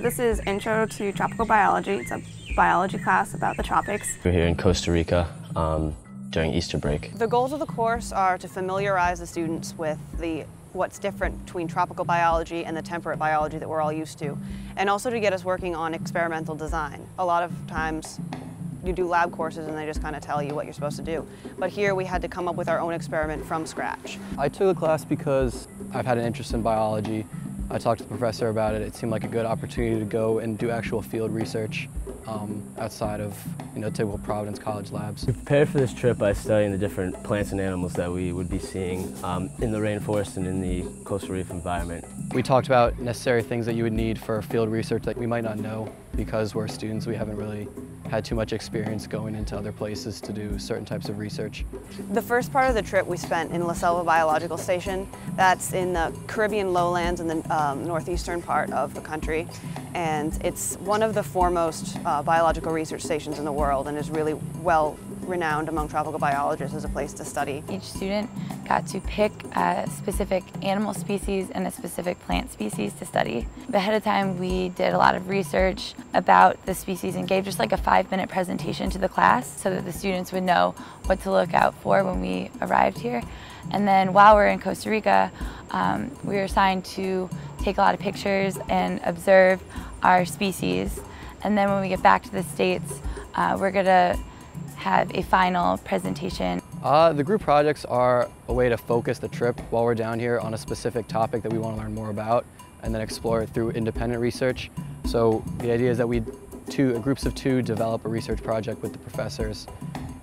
This is Intro to Tropical Biology. It's a biology class about the tropics. We're here in Costa Rica during Easter break. The goals of the course are to familiarize the students with what's different between tropical biology and the temperate biology that we're all used to, and also to get us working on experimental design. A lot of times you do lab courses and they just kind of tell you what you're supposed to do. But here we had to come up with our own experiment from scratch. I took a class because I've had an interest in biology. I talked to the professor about it. It seemed like a good opportunity to go and do actual field research outside of typical Providence College labs. We prepared for this trip by studying the different plants and animals that we would be seeing in the rainforest and in the coastal reef environment. We talked about necessary things that you would need for field research that we might not know because we're students. We haven't really had too much experience going into other places to do certain types of research. The first part of the trip we spent in Selva Biological Station. That's in the Caribbean lowlands in the northeastern part of the country. And it's one of the foremost biological research stations in the world and is really well renowned among tropical biologists as a place to study. Each student got to pick a specific animal species and a specific plant species to study. Ahead of time, we did a lot of research about the species and gave just like a 5-minute presentation to the class so that the students would know what to look out for when we arrived here. And then while we're in Costa Rica, we were assigned to take a lot of pictures and observe our species. And then when we get back to the States, we're gonna have a final presentation. The group projects are a way to focus the trip while we're down here on a specific topic that we want to learn more about and then explore it through independent research. So the idea is that groups of two develop a research project with the professors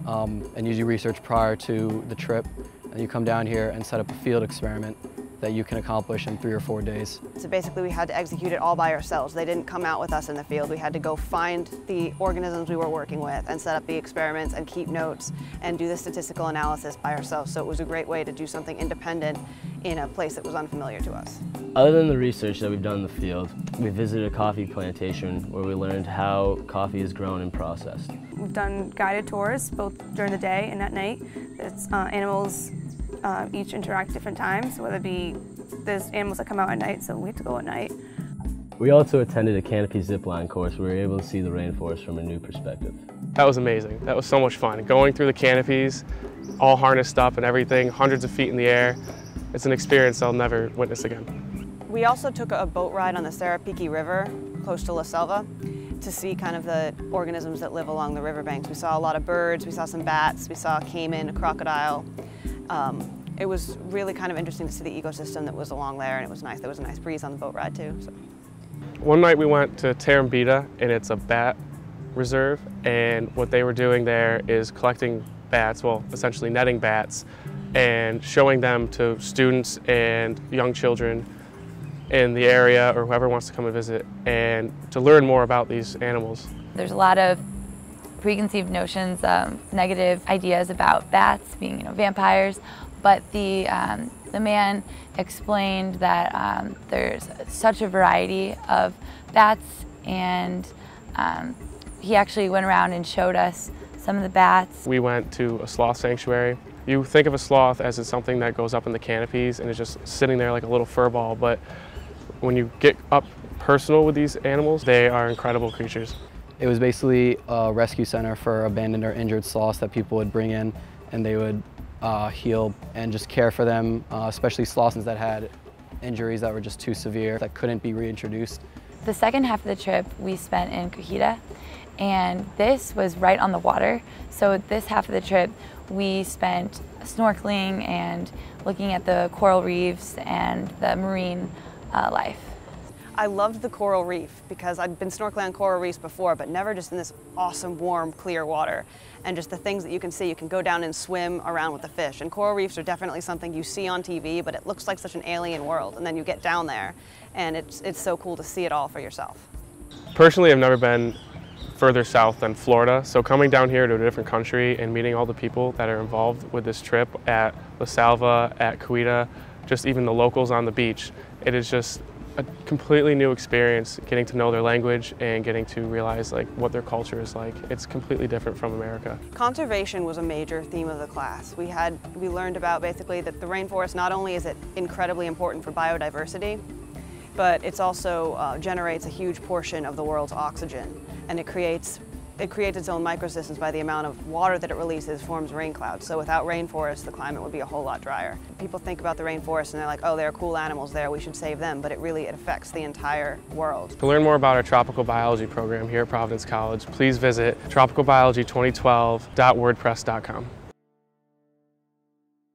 and you do research prior to the trip, and you come down here and set up a field experiment that you can accomplish in 3 or 4 days. So basically we had to execute it all by ourselves. They didn't come out with us in the field. We had to go find the organisms we were working with and set up the experiments and keep notes and do the statistical analysis by ourselves. So it was a great way to do something independent in a place that was unfamiliar to us. Other than the research that we've done in the field, we visited a coffee plantation where we learned how coffee is grown and processed. We've done guided tours both during the day and at night. It's animals each interact different times, whether it be there's animals that come out at night, so we have to go at night. We also attended a canopy zipline course where we were able to see the rainforest from a new perspective. That was amazing. That was so much fun. Going through the canopies, all harnessed up and everything, hundreds of feet in the air. It's an experience I'll never witness again. We also took a boat ride on the Sarapiqui River, close to La Selva, to see kind of the organisms that live along the riverbanks. We saw a lot of birds, we saw some bats, we saw a caiman, a crocodile. It was really kind of interesting to see the ecosystem that was along there, and it was nice. There was a nice breeze on the boat ride too. So. One night we went to Tarambita, and it's a bat reserve, and what they were doing there is collecting bats, well, essentially netting bats, and showing them to students and young children in the area or whoever wants to come and visit, and to learn more about these animals. There's a lot of preconceived notions, negative ideas about bats being vampires, but the man explained that there's such a variety of bats, and he actually went around and showed us some of the bats. We went to a sloth sanctuary. You think of a sloth as something that goes up in the canopies and is just sitting there like a little fur ball, but when you get up personal with these animals, they are incredible creatures. It was basically a rescue center for abandoned or injured sloths that people would bring in, and they would heal and just care for them, especially sloths that had injuries that were just too severe, that couldn't be reintroduced. The second half of the trip we spent in Cahuita, and this was right on the water. So this half of the trip we spent snorkeling and looking at the coral reefs and the marine life. I loved the coral reef because I'd been snorkeling on coral reefs before, but never just in this awesome, warm, clear water. And just the things that you can see, you can go down and swim around with the fish. And coral reefs are definitely something you see on TV, but it looks like such an alien world. And then you get down there, and it's so cool to see it all for yourself. Personally, I've never been further south than Florida, so coming down here to a different country and meeting all the people that are involved with this trip at La Selva, at Cahuita, just even the locals on the beach, it is just a completely new experience, getting to know their language and getting to realize what their culture is like. It's completely different from America. Conservation was a major theme of the class. We learned about basically that the rainforest, not only is it incredibly important for biodiversity, but it's also generates a huge portion of the world's oxygen, and it creates its own microsystems by the amount of water that it releases, forms rain clouds. So without rainforests, the climate would be a whole lot drier. People think about the rainforest and they're like, oh, there are cool animals there, we should save them, but it affects the entire world. To learn more about our tropical biology program here at Providence College, please visit tropicalbiology2012.wordpress.com.